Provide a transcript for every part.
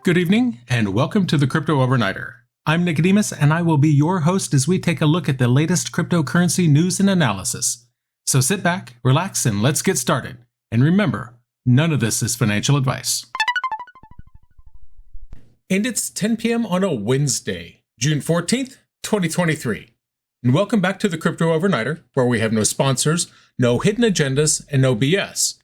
Good evening, and welcome to the Crypto Overnighter. I'm Nicodemus, and I will be your host as we take a look at the latest cryptocurrency news and analysis. So sit back, relax, and let's get started. And remember, none of this is financial advice. And it's 10 p.m. on a Wednesday, June 14th, 2023. And welcome back to the Crypto Overnighter, where we have no sponsors, no hidden agendas, and no BS.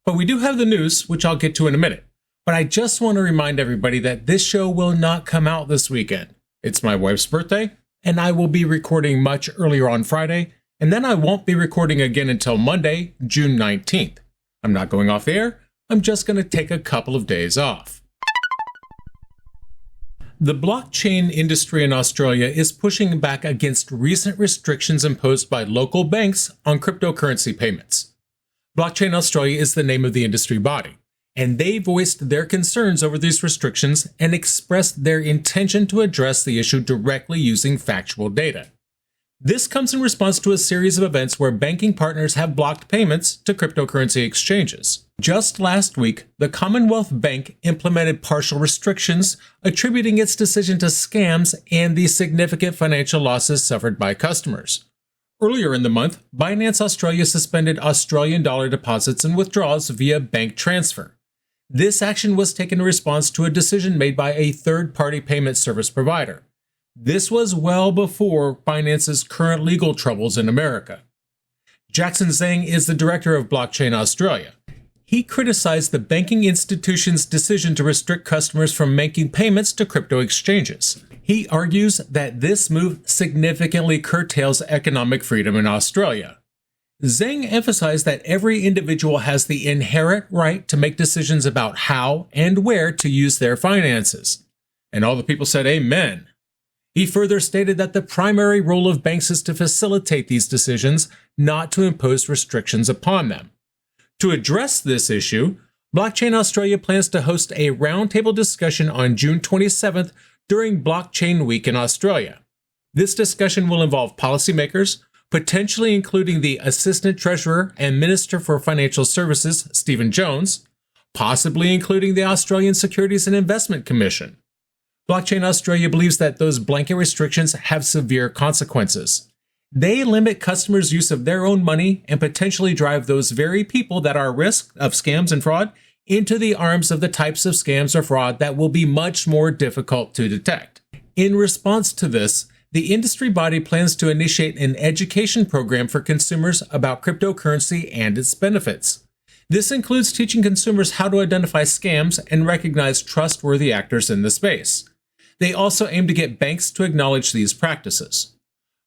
But we do have the news, which I'll get to in a minute. But I just want to remind everybody that this show will not come out this weekend. It's my wife's birthday, and I will be recording much earlier on Friday, and then I won't be recording again until Monday, June 19th. I'm not going off the air, I'm just going to take a couple of days off. The blockchain industry in Australia is pushing back against recent restrictions imposed by local banks on cryptocurrency payments. Blockchain Australia is the name of the industry body, and they voiced their concerns over these restrictions and expressed their intention to address the issue directly using factual data. This comes in response to a series of events where banking partners have blocked payments to cryptocurrency exchanges. Just last week, the Commonwealth Bank implemented partial restrictions, attributing its decision to scams and the significant financial losses suffered by customers. Earlier in the month, Binance Australia suspended Australian dollar deposits and withdrawals via bank transfer. This action was taken in response to a decision made by a third-party payment service provider. This was well before Binance's current legal troubles in America. Jackson Zhang is the director of Blockchain Australia. He criticized the banking institution's decision to restrict customers from making payments to crypto exchanges. He argues that this move significantly curtails economic freedom in Australia. Zhang emphasized that every individual has the inherent right to make decisions about how and where to use their finances. And all the people said amen. He further stated that the primary role of banks is to facilitate these decisions, not to impose restrictions upon them. To address this issue, Blockchain Australia plans to host a roundtable discussion on June 27th during Blockchain Week in Australia. This discussion will involve policymakers, potentially including the Assistant Treasurer and Minister for Financial Services, Stephen Jones, possibly including the Australian Securities and Investment Commission. Blockchain Australia believes that those blanket restrictions have severe consequences. They limit customers' use of their own money and potentially drive those very people that are at risk of scams and fraud into the arms of the types of scams or fraud that will be much more difficult to detect. In response to this, the industry body plans to initiate an education program for consumers about cryptocurrency and its benefits. This includes teaching consumers how to identify scams and recognize trustworthy actors in the space. They also aim to get banks to acknowledge these practices.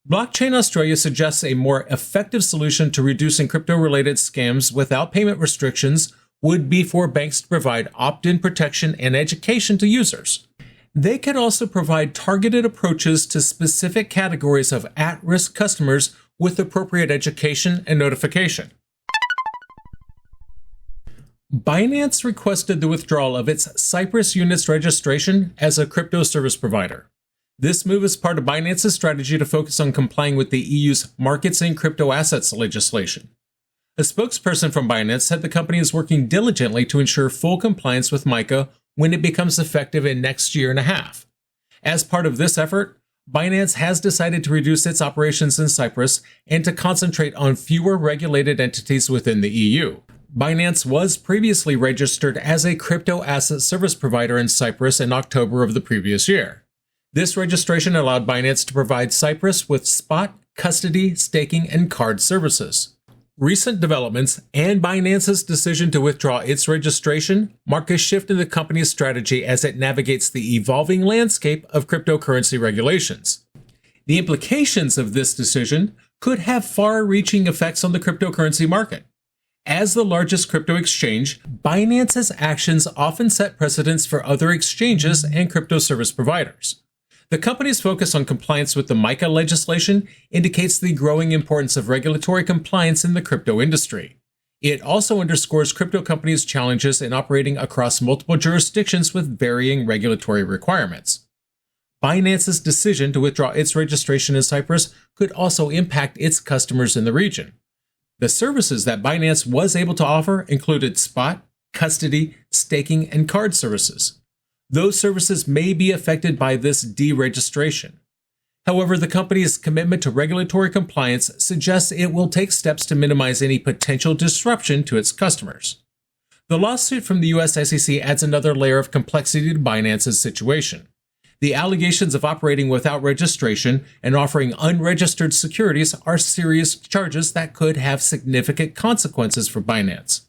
Blockchain Australia suggests a more effective solution to reducing crypto-related scams without payment restrictions would be for banks to provide opt-in protection and education to users. They can also provide targeted approaches to specific categories of at-risk customers with appropriate education and notification. Binance requested the withdrawal of its Cyprus unit's registration as a crypto service provider. This move is part of Binance's strategy to focus on complying with the EU's markets and crypto assets legislation. A spokesperson from Binance said the company is working diligently to ensure full compliance with MiCA when it becomes effective in next year and a half. As part of this effort, Binance has decided to reduce its operations in Cyprus and to concentrate on fewer regulated entities within the EU. Binance was previously registered as a crypto asset service provider in Cyprus in October of the previous year. This registration allowed Binance to provide Cyprus with spot, custody, staking, and card services. Recent developments and Binance's decision to withdraw its registration mark a shift in the company's strategy as it navigates the evolving landscape of cryptocurrency regulations. The implications of this decision could have far-reaching effects on the cryptocurrency market. As the largest crypto exchange, Binance's actions often set precedents for other exchanges and crypto service providers. The company's focus on compliance with the MiCA legislation indicates the growing importance of regulatory compliance in the crypto industry. It also underscores crypto companies' challenges in operating across multiple jurisdictions with varying regulatory requirements. Binance's decision to withdraw its registration in Cyprus could also impact its customers in the region. The services that Binance was able to offer included spot, custody, staking, and card services. Those services may be affected by this deregistration. However, the company's commitment to regulatory compliance suggests it will take steps to minimize any potential disruption to its customers. The lawsuit from the US SEC adds another layer of complexity to Binance's situation. The allegations of operating without registration and offering unregistered securities are serious charges that could have significant consequences for Binance.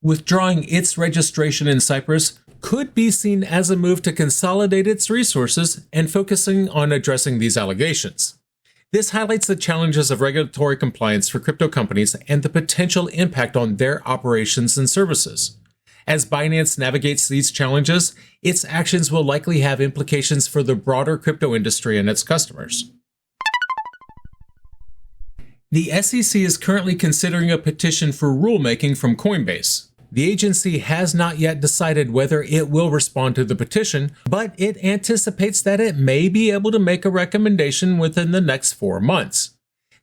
Withdrawing its registration in Cyprus could be seen as a move to consolidate its resources and focusing on addressing these allegations. This highlights the challenges of regulatory compliance for crypto companies and the potential impact on their operations and services. As Binance navigates these challenges, its actions will likely have implications for the broader crypto industry and its customers. The SEC is currently considering a petition for rulemaking from Coinbase. The agency has not yet decided whether it will respond to the petition, but it anticipates that it may be able to make a recommendation within the next 4 months.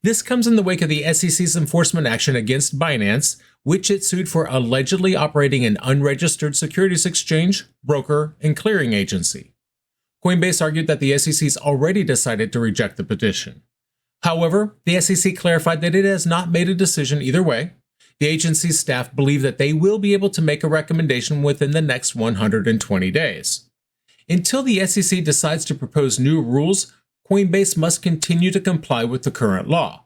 This comes in the wake of the SEC's enforcement action against Binance, which it sued for allegedly operating an unregistered securities exchange, broker, and clearing agency. Coinbase argued that the SEC's already decided to reject the petition. However, the SEC clarified that it has not made a decision either way. The agency's staff believe that they will be able to make a recommendation within the next 120 days. Until the SEC decides to propose new rules, Coinbase must continue to comply with the current law.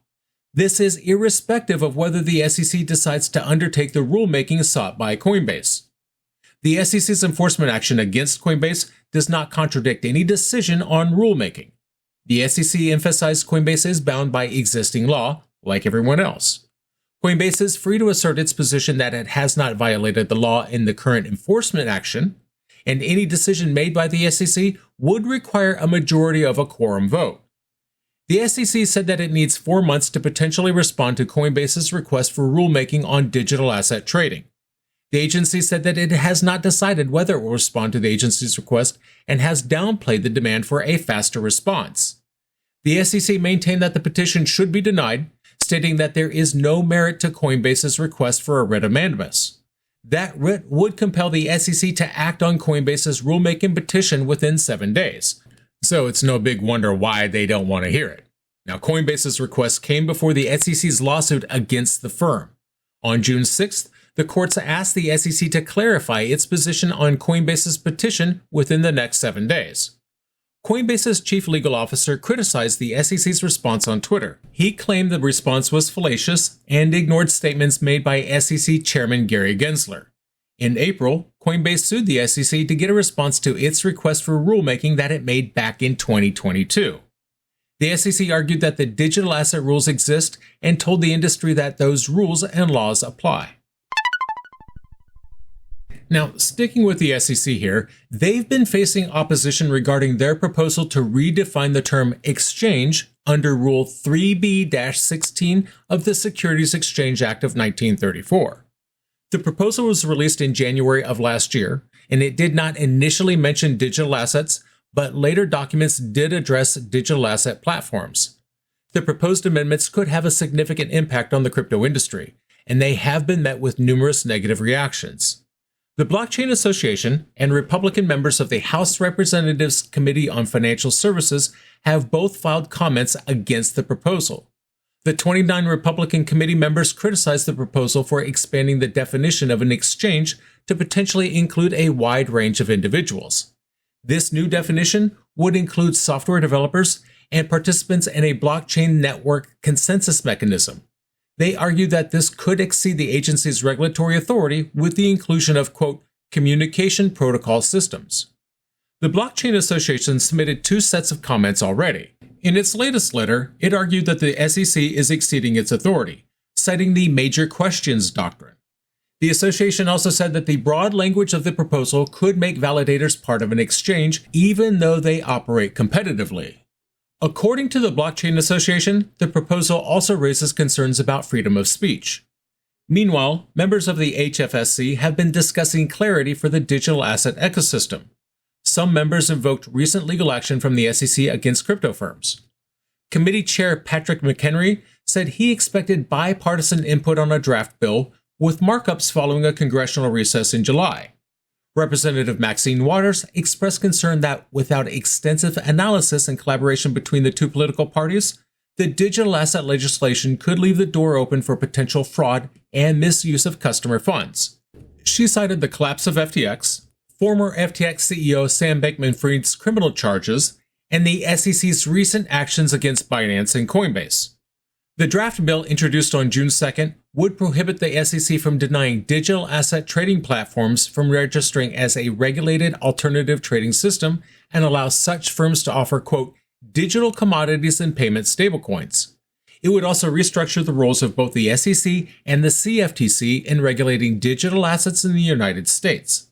This is irrespective of whether the SEC decides to undertake the rulemaking sought by Coinbase. The SEC's enforcement action against Coinbase does not contradict any decision on rulemaking. The SEC emphasized Coinbase is bound by existing law, like everyone else. Coinbase is free to assert its position that it has not violated the law in the current enforcement action, and any decision made by the SEC would require a majority of a quorum vote. The SEC said that it needs 4 months to potentially respond to Coinbase's request for rulemaking on digital asset trading. The agency said that it has not decided whether it will respond to the agency's request and has downplayed the demand for a faster response. The SEC maintained that the petition should be denied, stating that there is no merit to Coinbase's request for a writ of mandamus. That writ would compel the SEC to act on Coinbase's rulemaking petition within 7 days. So it's no big wonder why they don't want to hear it. Now, Coinbase's request came before the SEC's lawsuit against the firm. On June 6th, the courts asked the SEC to clarify its position on Coinbase's petition within the next 7 days. Coinbase's chief legal officer criticized the SEC's response on Twitter. He claimed the response was fallacious and ignored statements made by SEC Chairman Gary Gensler. In April, Coinbase sued the SEC to get a response to its request for rulemaking that it made back in 2022. The SEC argued that the digital asset rules exist and told the industry that those rules and laws apply. Now, sticking with the SEC here, they've been facing opposition regarding their proposal to redefine the term exchange under Rule 3B-16 of the Securities Exchange Act of 1934. The proposal was released in January of last year, and it did not initially mention digital assets, but later documents did address digital asset platforms. The proposed amendments could have a significant impact on the crypto industry, and they have been met with numerous negative reactions. The Blockchain Association and Republican members of the House Representatives Committee on Financial Services have both filed comments against the proposal. The 29 Republican committee members criticized the proposal for expanding the definition of an exchange to potentially include a wide range of individuals. This new definition would include software developers and participants in a blockchain network consensus mechanism. They argue that this could exceed the agency's regulatory authority with the inclusion of, quote, communication protocol systems. The Blockchain Association submitted 2 sets of comments already. In its latest letter, it argued that the SEC is exceeding its authority, citing the major questions doctrine. The association also said that the broad language of the proposal could make validators part of an exchange, even though they operate competitively. According to the Blockchain Association, the proposal also raises concerns about freedom of speech. Meanwhile, members of the HFSC have been discussing clarity for the digital asset ecosystem. Some members invoked recent legal action from the SEC against crypto firms. Committee Chair Patrick McHenry said he expected bipartisan input on a draft bill, with markups following a congressional recess in July. Representative Maxine Waters expressed concern that without extensive analysis and collaboration between the two political parties, the digital asset legislation could leave the door open for potential fraud and misuse of customer funds. She cited the collapse of FTX, former FTX CEO Sam Bankman-Fried's criminal charges, and the SEC's recent actions against Binance and Coinbase. The draft bill introduced on June 2nd would prohibit the SEC from denying digital asset trading platforms from registering as a regulated alternative trading system and allow such firms to offer, quote, digital commodities and payment stablecoins. It would also restructure the roles of both the SEC and the CFTC in regulating digital assets in the United States.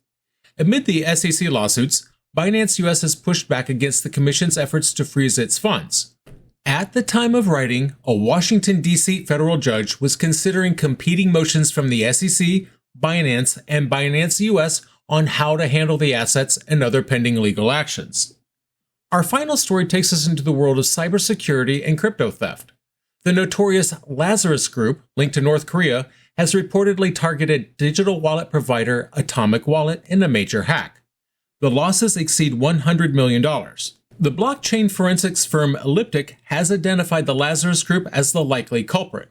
Amid the SEC lawsuits, Binance US has pushed back against the Commission's efforts to freeze its funds. At the time of writing, a Washington, D.C. federal judge was considering competing motions from the SEC, Binance, and Binance US on how to handle the assets and other pending legal actions. Our final story takes us into the world of cybersecurity and crypto theft. The notorious Lazarus group, linked to North Korea, has reportedly targeted digital wallet provider Atomic Wallet in a major hack. The losses exceed $100 million. The blockchain forensics firm Elliptic has identified the Lazarus group as the likely culprit.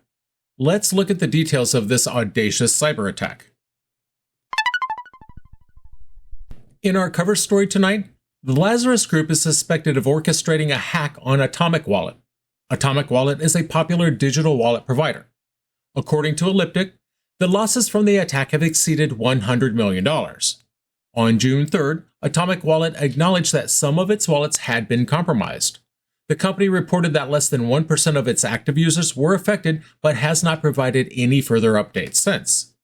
Let's look at the details of this audacious cyber attack. In our cover story tonight, the Lazarus group is suspected of orchestrating a hack on Atomic Wallet. Atomic Wallet is a popular digital wallet provider. According to Elliptic, the losses from the attack have exceeded $100 million. On June 3rd, Atomic Wallet acknowledged that some of its wallets had been compromised. The company reported that less than 1% of its active users were affected, but has not provided any further updates since.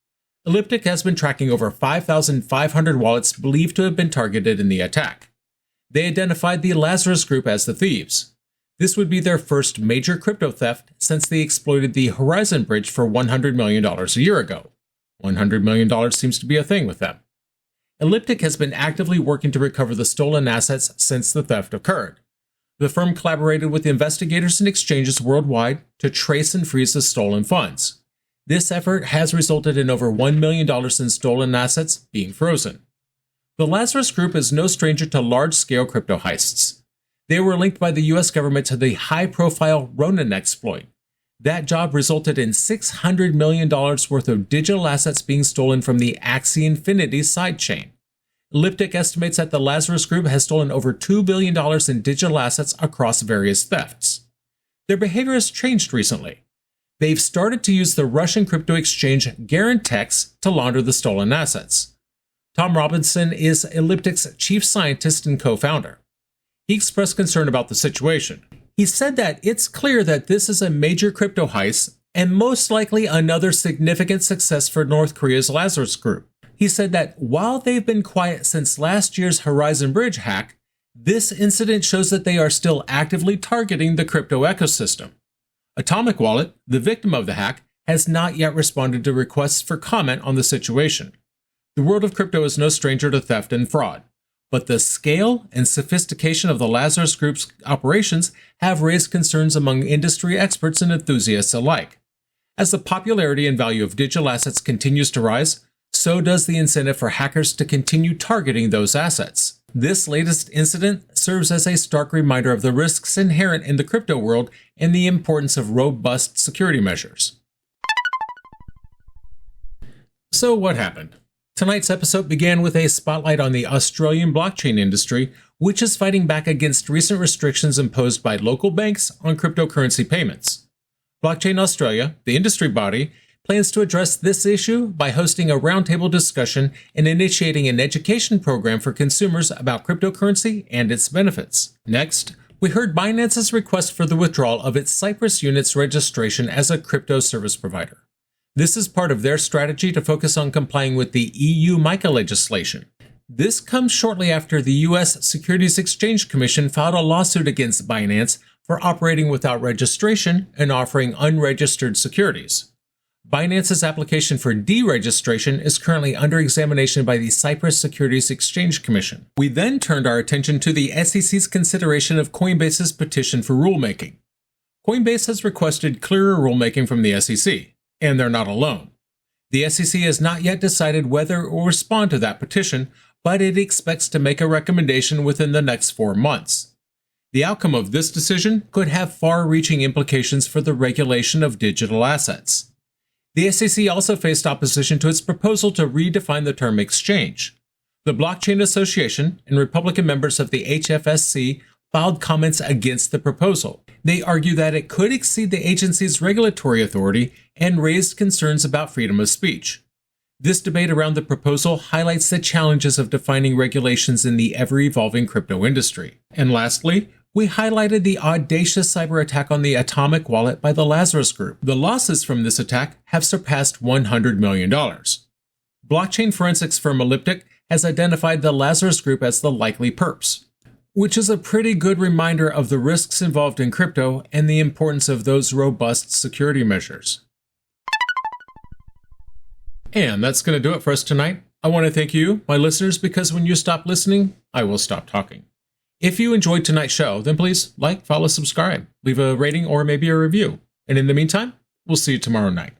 Elliptic has been tracking over 5,500 wallets believed to have been targeted in the attack. They identified the Lazarus group as the thieves. This would be their first major crypto theft since they exploited the Horizon Bridge for $100 million a year ago. $100 million seems to be a thing with them. Elliptic has been actively working to recover the stolen assets since the theft occurred. The firm collaborated with investigators and exchanges worldwide to trace and freeze the stolen funds. This effort has resulted in over $1 million in stolen assets being frozen. The Lazarus Group is no stranger to large-scale crypto heists. They were linked by the US government to the high-profile Ronin exploit. That job resulted in $600 million worth of digital assets being stolen from the Axie Infinity sidechain. Elliptic estimates that the Lazarus Group has stolen over $2 billion in digital assets across various thefts. Their behavior has changed recently. They've started to use the Russian crypto exchange Garantex to launder the stolen assets. Tom Robinson is Elliptic's chief scientist and co-founder. He expressed concern about the situation. He said that it's clear that this is a major crypto heist and most likely another significant success for North Korea's Lazarus Group. He said that while they've been quiet since last year's Horizon Bridge hack, this incident shows that they are still actively targeting the crypto ecosystem. Atomic Wallet, the victim of the hack, has not yet responded to requests for comment on the situation. The world of crypto is no stranger to theft and fraud, but the scale and sophistication of the Lazarus Group's operations have raised concerns among industry experts and enthusiasts alike. As the popularity and value of digital assets continues to rise, so does the incentive for hackers to continue targeting those assets. This latest incident serves as a stark reminder of the risks inherent in the crypto world and the importance of robust security measures. So what happened? Tonight's episode began with a spotlight on the Australian blockchain industry, which is fighting back against recent restrictions imposed by local banks on cryptocurrency payments. Blockchain Australia, the industry body, plans to address this issue by hosting a roundtable discussion and initiating an education program for consumers about cryptocurrency and its benefits. Next, we heard Binance's request for the withdrawal of its Cyprus unit's registration as a crypto service provider. This is part of their strategy to focus on complying with the EU MiCA legislation. This comes shortly after the US Securities Exchange Commission filed a lawsuit against Binance for operating without registration and offering unregistered securities. Binance's application for deregistration is currently under examination by the Cyprus Securities Exchange Commission. We then turned our attention to the SEC's consideration of Coinbase's petition for rulemaking. Coinbase has requested clearer rulemaking from the SEC, and they're not alone. The SEC has not yet decided whether it will respond to that petition, but it expects to make a recommendation within the next 4 months. The outcome of this decision could have far-reaching implications for the regulation of digital assets. The SEC also faced opposition to its proposal to redefine the term exchange. The Blockchain Association and Republican members of the HFSC filed comments against the proposal. They argue that it could exceed the agency's regulatory authority and raised concerns about freedom of speech. This debate around the proposal highlights the challenges of defining regulations in the ever-evolving crypto industry. And lastly, we highlighted the audacious cyber attack on the Atomic Wallet by the Lazarus Group. The losses from this attack have surpassed $100 million. Blockchain forensics firm Elliptic has identified the Lazarus Group as the likely perps, which is a pretty good reminder of the risks involved in crypto and the importance of those robust security measures. And that's going to do it for us tonight. I want to thank you, my listeners, because when you stop listening, I will stop talking. If you enjoyed tonight's show, then please like, follow, subscribe, leave a rating or maybe a review. And in the meantime, we'll see you tomorrow night.